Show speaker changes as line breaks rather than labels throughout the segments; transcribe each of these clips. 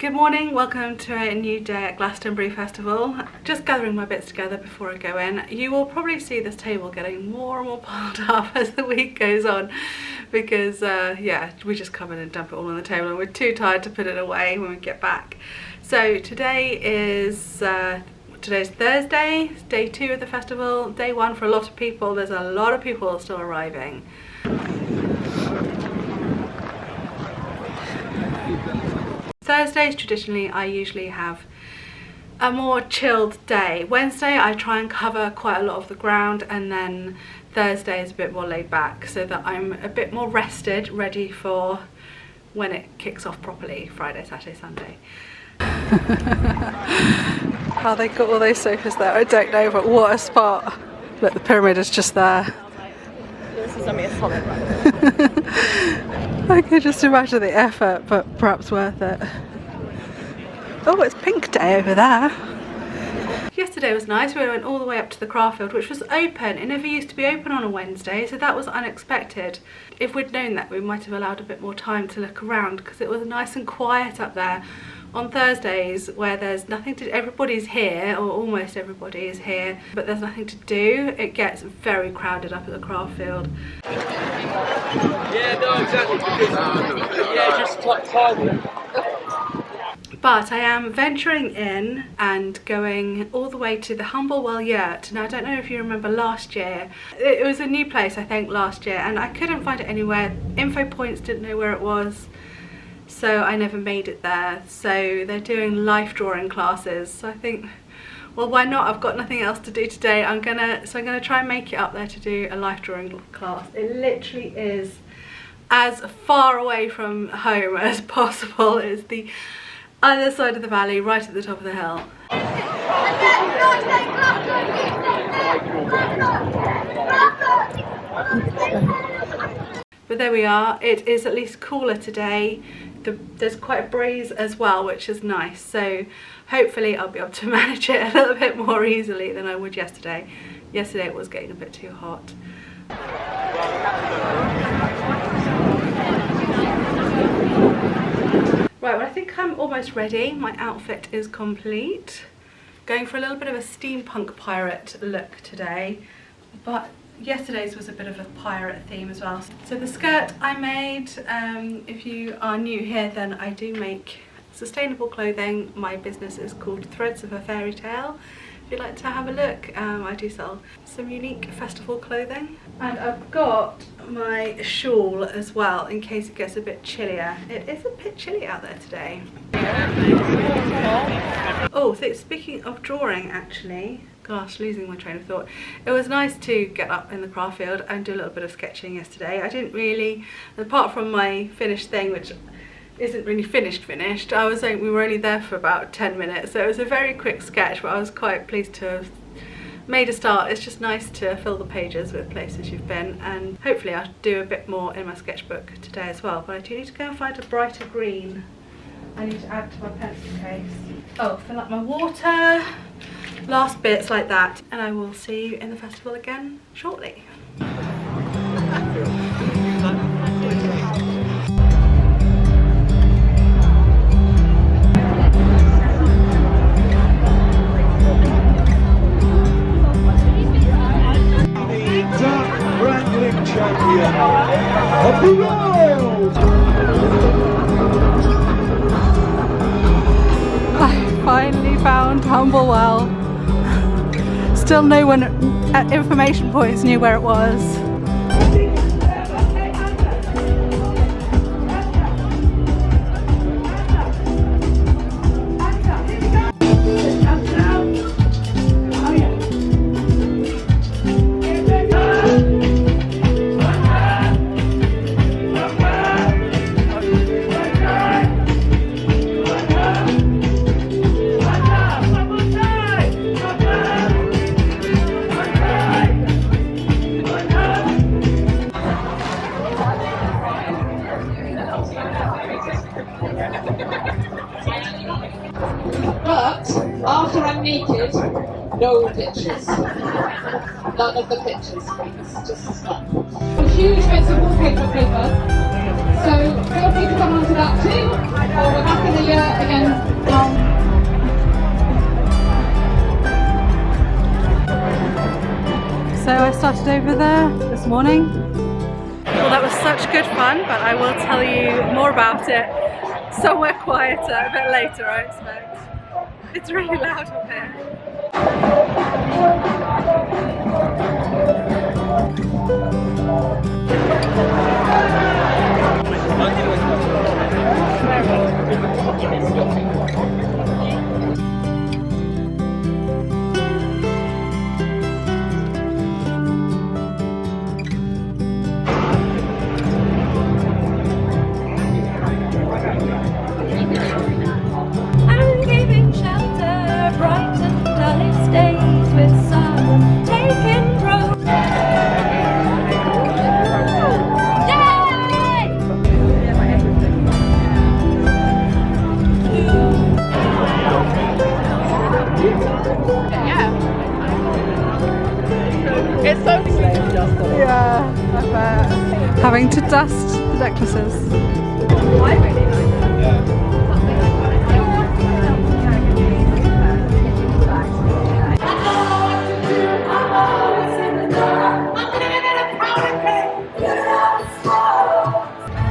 Good morning, welcome to a new day at Glastonbury Festival. Just gathering my bits together before I go in. You will probably see this table getting more and more piled up as the week goes on because yeah, we just come in and dump it all on the table and we're too tired to put it away when we get back. So today is today's Thursday, day 2 of the festival. Day 1 for a lot of people. There's a lot of people still arriving. Thursdays, traditionally, I usually have a more chilled day. Wednesday, I try and cover quite a lot of the ground, and then Thursday is a bit more laid back so that I'm a bit more rested, ready for when it kicks off properly, Friday, Saturday, Sunday. How they got all those sofas there, I don't know, but what a spot. Look, the pyramid is just there.
This is only a solid one.
I could just imagine the effort, but perhaps worth it. Oh, it's pink day over there. Yesterday was nice. We went all the way up to the craft field, which was open. It never used to be open on a Wednesday, so that was unexpected. If we'd known that, we might have allowed a bit more time to look around because it was nice and quiet up there. On Thursdays, where there's nothing to, everybody's here, or almost everybody is here, but there's nothing to do, it gets very crowded up at the craft field.
Yeah, no, exactly. Yeah, just tidy.
But I am venturing in and going all the way to the Humblewell yurt. Now, I don't know if you remember last year. It was a new place, I think, last year, and I couldn't find it anywhere. Info points didn't know where it was, so I never made it there. So they're doing life drawing classes. So I think, well, why not? I've got nothing else to do today. I'm gonna try and make it up there to do a life drawing class. It literally is as far away from home as possible. It's the other side of the valley, right at the top of the hill. But there we are. It is at least cooler today. There's quite a breeze as well, which is nice. So hopefully I'll be able to manage it a little bit more easily than I would yesterday. Yesterday it was getting a bit too hot. Right, well, I think I'm almost ready. My outfit is complete. Going for a little bit of a steampunk pirate look today, but yesterday's was a bit of a pirate theme as well. So the skirt I made, if you are new here, then I do make sustainable clothing. My business is called Threads of a Fairy Tale. If you'd like to have a look, I do sell some unique festival clothing. And I've got my shawl as well in case it gets a bit chillier. It is a bit chilly out there today. Oh, so speaking of drawing, actually, gosh, losing my train of thought. It was nice to get up in the craft field and do a little bit of sketching yesterday. I didn't really, apart from my finished thing, which isn't really finished, I was saying we were only there for about 10 minutes, so it was a very quick sketch, but I was quite pleased to have made a start. It's just nice to fill the pages with places you've been, and hopefully I'll do a bit more in my sketchbook today as well. But I do need to go and find a brighter green. I need to add to my pencil case. Oh, fill up my water, last bits like that, and I will see you in the festival again shortly.
Champion of the world!
I finally found Humblewell. Still no one at information points knew where it was.
But after I'm naked, no pictures. None of the pictures, please. Just none. A huge bits of wallpaper paper. So feel free to come on to that too. Or we're back in the year again
started over there this morning. Well, that was such good fun, but I will tell you more about it somewhere quieter a bit later, I expect. It's really loud up here.
I'm giving shelter, bright and early stays with someone taking road.
It's so exciting.
Yeah, I bet. Having to dust the necklaces.
I really like it.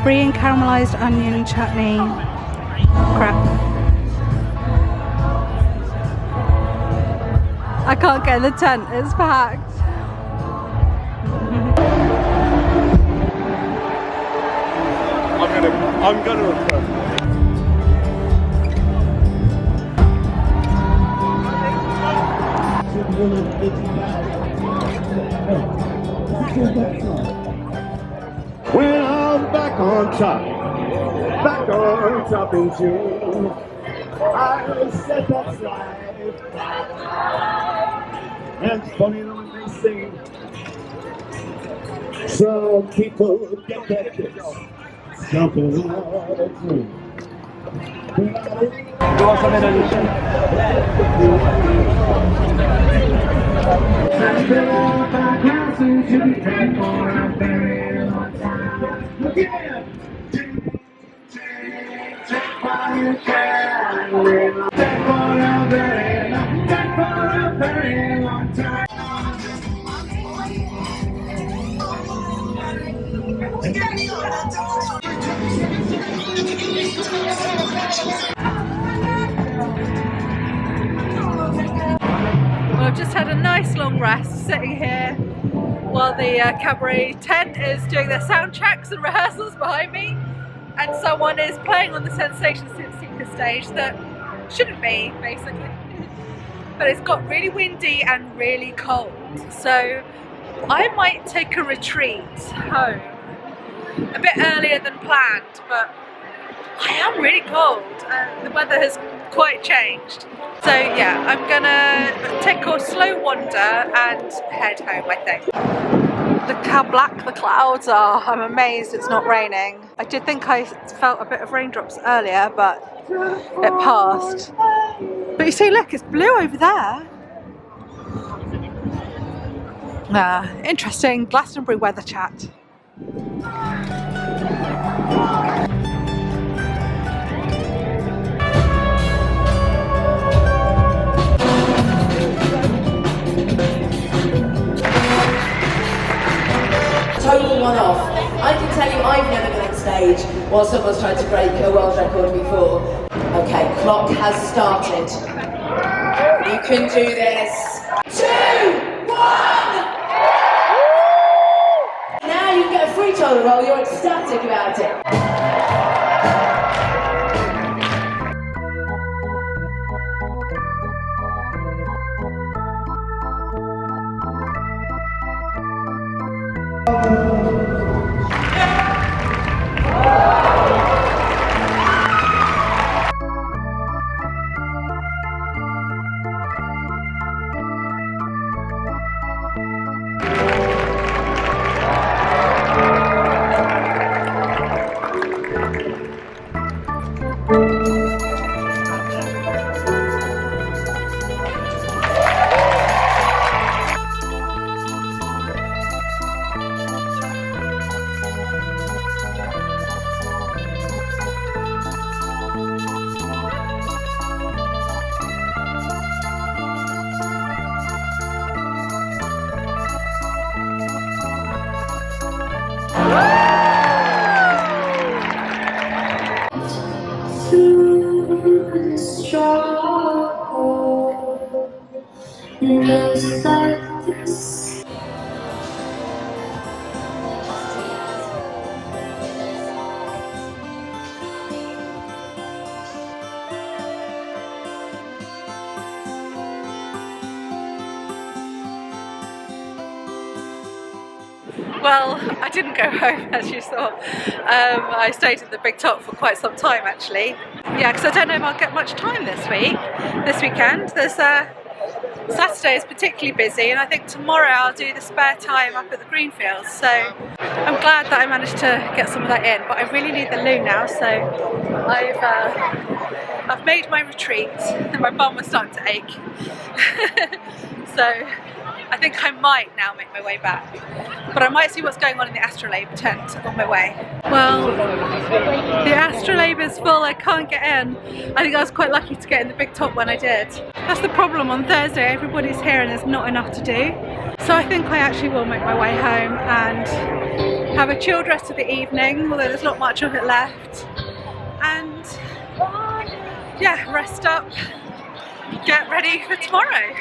Brie and caramelised onion chutney. Crap. I can't get in the tent, it's packed.
I'm gonna approach. When I'm back on top in June, I said that's life. And it's funny when they sing, some people get their kicks jumping out of the room.
Well, I've just had a nice long rest sitting here while the cabaret tent is doing their sound checks and rehearsals behind me, and someone is playing on the Sensation Seeker stage that shouldn't be, basically. But it's got really windy and really cold, so I might take a retreat home a bit earlier than planned, but I am really cold and the weather has quite changed. So yeah, I'm gonna take a slow wander and head home, I think. Look how black the clouds are. I'm amazed it's not raining. I did think I felt a bit of raindrops earlier, but it passed. But you see, look, it's blue over there. Interesting Glastonbury weather chat.
Total one-off. I can tell you I've never been on stage while someone's tried to break a world record before. Okay, clock has started. You can do this. 2, 1! Now you can get a free toilet roll, you're ecstatic about it.
Well, I didn't go home, as you saw. I stayed in the Big Top for quite some time, actually. Yeah, because I don't know if I'll get much time this weekend. There's Saturday is particularly busy, and I think tomorrow I'll do the spare time up at the Greenfields. So I'm glad that I managed to get some of that in, but I really need the loo now. So I've made my retreat, and my bum was starting to ache. So I think I might now make my way back, but I might see what's going on in the astrolabe tent on my way. Well, the astrolabe is full, I can't get in. I think I was quite lucky to get in the Big Top when I did. That's the problem, on Thursday everybody's here and there's not enough to do. So I think I actually will make my way home and have a chilled rest of the evening, although there's not much of it left. And yeah, rest up, get ready for tomorrow.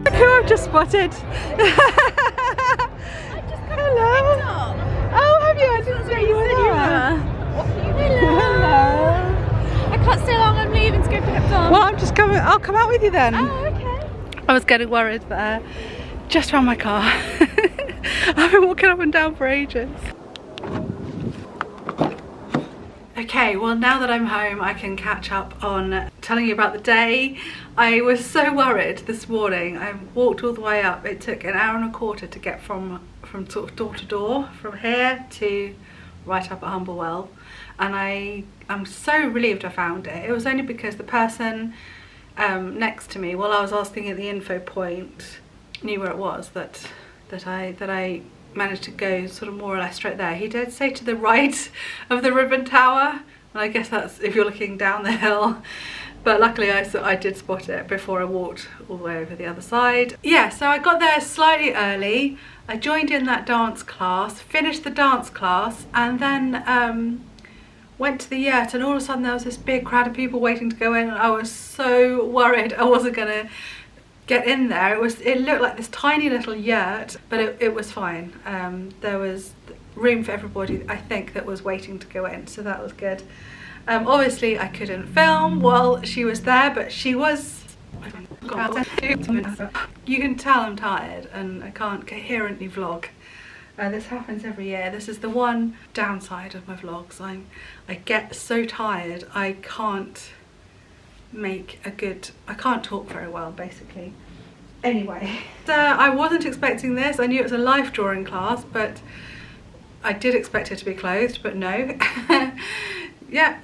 Look who I've just spotted. Hello. Oh, have you? I didn't know you were there. Hello.
I can't stay long, I'm leaving to go pick up Tom.
Well, I'm just coming. I'll come out with you then.
Oh, okay.
I was getting worried, but just found my car. I've been walking up and down for ages. Okay, well now that I'm home I can catch up on telling you about the day. I was so worried this morning. I walked all the way up. It took an hour and a quarter to get from sort of door to door, from here to right up at Humblewell, and I'm so relieved I found it. It was only because the person next to me, while I was asking at the info point, knew where it was, that I managed to go sort of more or less straight there. He did say to the right of the ribbon tower, and I guess that's if you're looking down the hill, but luckily I did spot it before I walked all the way over the other side. Yeah, so I got there slightly early. I joined in that dance class, finished the dance class, and then went to the yurt, and all of a sudden there was this big crowd of people waiting to go in, and I was so worried I wasn't gonna get in there. It looked like this tiny little yurt, but it was fine. There was room for everybody, I think, that was waiting to go in, so that was good. Obviously I couldn't film while she was there, but she was, you can tell I'm tired and I can't coherently vlog. This happens every year. This is the one downside of my vlogs. I get so tired I can't talk very well, basically. Anyway, so I wasn't expecting this. I knew it was a life drawing class, but I did expect her to be clothed, but no. Yeah,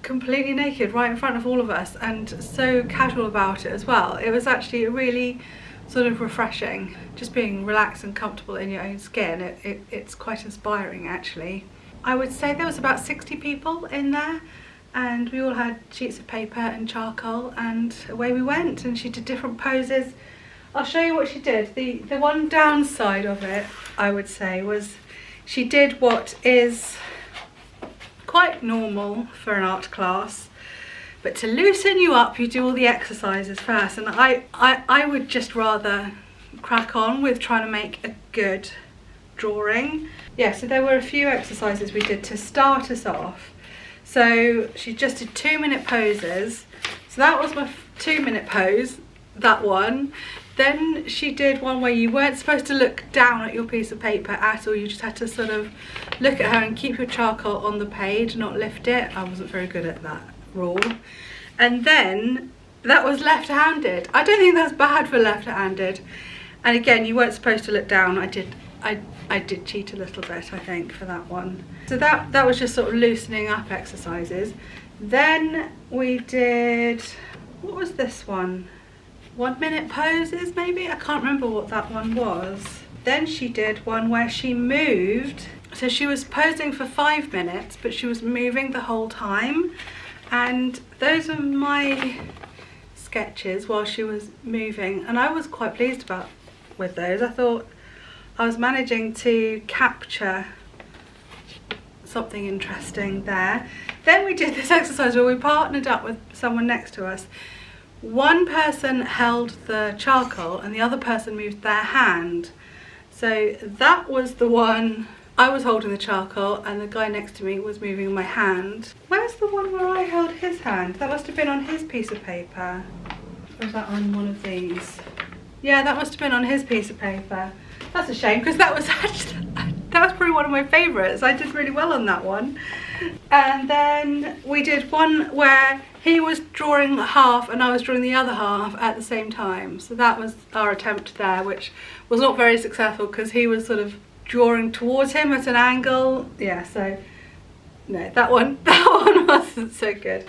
completely naked right in front of all of us, and so casual about it as well. It was actually really sort of refreshing, just being relaxed and comfortable in your own skin. It's quite inspiring, actually. I would say there was about 60 people in there, and we all had sheets of paper and charcoal, and away we went, and she did different poses. I'll show you what she did. The one downside of it, I would say, was she did what is quite normal for an art class, but to loosen you up you do all the exercises first, and I would just rather crack on with trying to make a good drawing. Yeah, so there were a few exercises we did to start us off. So she just did 2-minute poses. So that was my 2-minute pose, that one. Then she did one where you weren't supposed to look down at your piece of paper at all. You just had to sort of look at her and keep your charcoal on the page, not lift it. I wasn't very good at that rule. And then that was left-handed. I don't think that's bad for left-handed. And again, you weren't supposed to look down. I did cheat a little bit, I think, for that one. So that was just sort of loosening up exercises. Then we did, what was this one? 1-minute poses, maybe? I can't remember what that one was. Then she did one where she moved. So she was posing for 5 minutes, but she was moving the whole time. And those are my sketches while she was moving, and I was quite pleased with those. I thought I was managing to capture something interesting there. Then we did this exercise where we partnered up with someone next to us. One person held the charcoal and the other person moved their hand. So that was the one. I was holding the charcoal and the guy next to me was moving my hand. Where's the one where I held his hand? That must have been on his piece of paper. Or was that on one of these? Yeah, that must have been on his piece of paper. That's a shame, because that was probably one of my favourites. I did really well on that one. And then we did one where he was drawing half and I was drawing the other half at the same time. So that was our attempt there, which was not very successful because he was sort of drawing towards him at an angle. Yeah, so no, that one wasn't so good.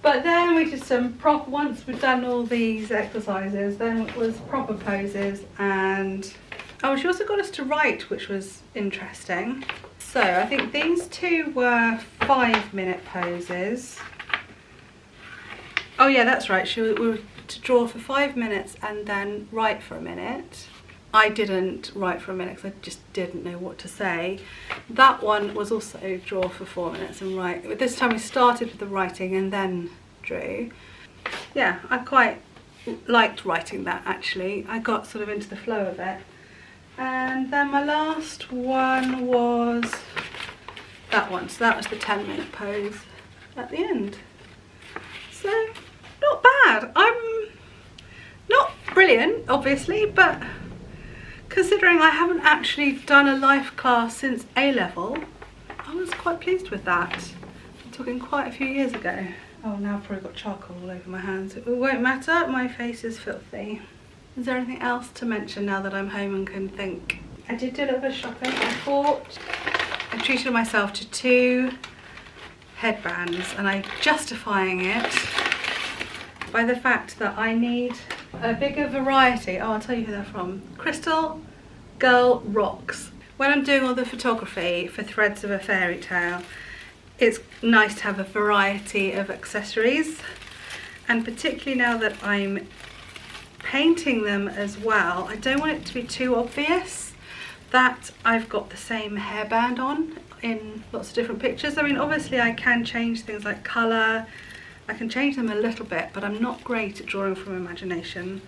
But then we did some once we'd done all these exercises, then it was proper poses, and oh, she also got us to write, which was interesting. So I think these two were 5-minute poses. Oh yeah, that's right. We were to draw for 5 minutes and then write for a minute. I didn't write for a minute because I just didn't know what to say. That one was also draw for 4 minutes and write. But this time we started with the writing and then drew. Yeah, I quite liked writing that actually. I got sort of into the flow of it. And then my last one was that one. So that was the 10-minute pose at the end. So not bad. I'm not brilliant, obviously, but considering I haven't actually done a life class since A-level, I was quite pleased with that. I'm talking quite a few years ago. Oh, now I've probably got charcoal all over my hands. It won't matter, my face is filthy. Is there anything else to mention now that I'm home and can think? I did do a little bit of shopping. I treated myself to 2 headbands, and I'm justifying it by the fact that I need a bigger variety. Oh, I'll tell you who they're from. Crystal Girl Rocks. When I'm doing all the photography for Threads of a Fairy Tale, it's nice to have a variety of accessories, and particularly now that I'm painting them as well, I don't want it to be too obvious that I've got the same hairband on in lots of different pictures. I mean, obviously I can change things like colour, I can change them a little bit, but I'm not great at drawing from imagination.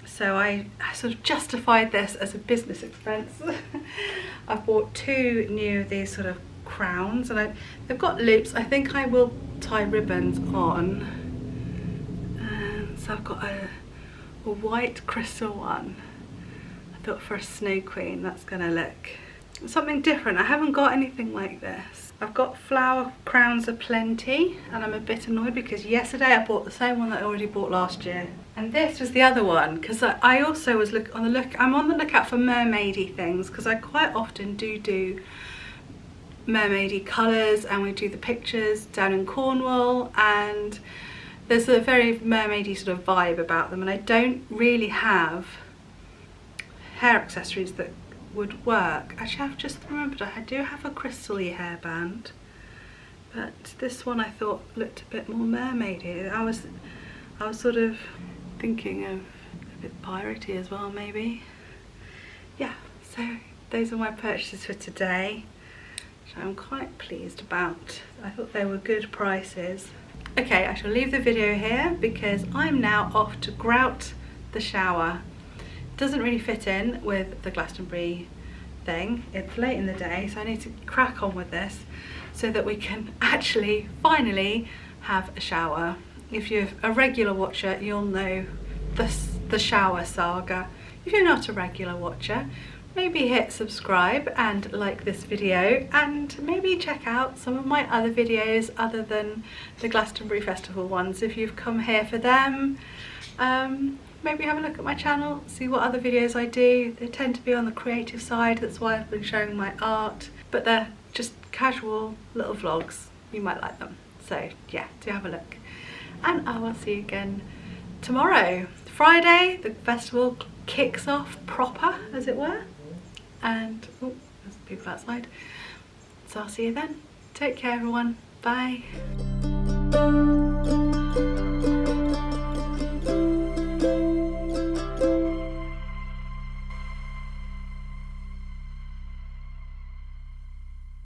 So I sort of justified this as a business expense. I've bought 2 new of these sort of crowns, and they've got loops. I think I will tie ribbons on. So I've got a white crystal one. I thought for a snow queen that's gonna look something different. I haven't got anything like this. I've got flower crowns aplenty, and I'm a bit annoyed because yesterday I bought the same one that I already bought last year. And this was the other one, because I also was I'm on the lookout for mermaidy things, because I quite often do mermaidy colours, and we do the pictures down in Cornwall, and there's a very mermaidy sort of vibe about them, and I don't really have hair accessories that would work. Actually, I've just remembered I do have a crystal-y hairband, but this one I thought looked a bit more mermaidy. I was sort of thinking of a bit piratey as well, maybe. Yeah, so those are my purchases for today, which I'm quite pleased about. I thought they were good prices. Okay, I shall leave the video here because I'm now off to grout the shower. It doesn't really fit in with the Glastonbury thing. It's late in the day, so I need to crack on with this so that we can actually finally have a shower. If you're a regular watcher, you'll know the shower saga. If you're not a regular watcher, maybe hit subscribe and like this video, and maybe check out some of my other videos other than the Glastonbury Festival ones if you've come here for them. Maybe have a look at my channel, see what other videos I do. They tend to be on the creative side, that's why I've been showing my art, but they're just casual little vlogs. You might like them, so yeah, do have a look. And I will see you again tomorrow. Friday, the festival kicks off proper, as it were. And, oh, there's people outside. So I'll see you then. Take care, everyone. Bye.
Thank